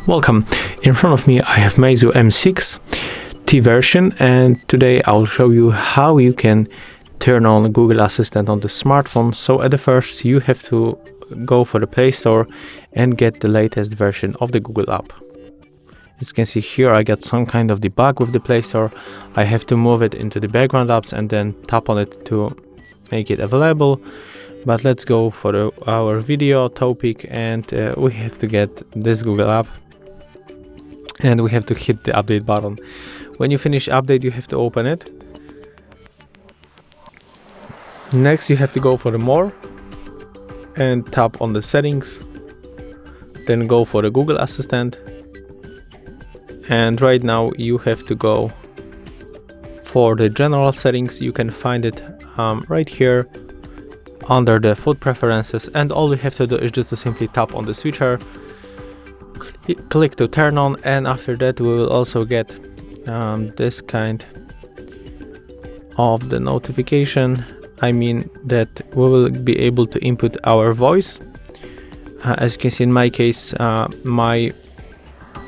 Welcome. In front of me I have MEIZU M6T version, and today I'll show you how you can turn on Google Assistant on the smartphone. So at the first you have to go for the Play Store and get the latest version of the Google app. As you can see here, I got some kind of debug with the Play Store. I have to move it into the background apps and then tap on it to make it available. But let's go for our video topic, and we have to get this Google app and we have to hit the update button. When you finish update, you have to open it. Next you have to go for the more and tap on the settings, then go for the Google Assistant, and right now you have to go for the general settings. You can find it right here under the food preferences, and all you have to do is just to simply tap on the switcher, click to turn on, and after that we will also get this kind of the notification. I mean that we will be able to input our voice. As you can see, in my case, my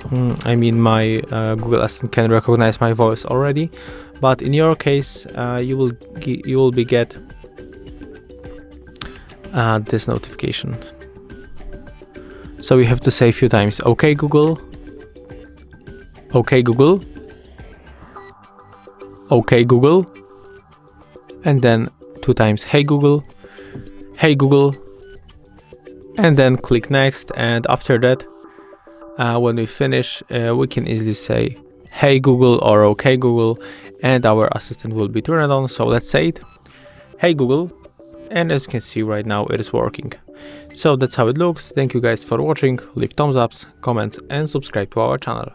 Google Assistant can recognize my voice already, but in your case you will get this notification. So you have to say a few times, "Okay Google, okay Google, okay Google," and then 2 times, "Hey Google, hey Google," and then click next. And after that, when we finish, we can easily say "Hey Google" or "Okay Google," and our assistant will be turned on. So let's say it, "Hey Google," and as you can see right now it is working. So that's how it looks. Thank you guys for watching. Leave thumbs ups, comments, and subscribe to our channel.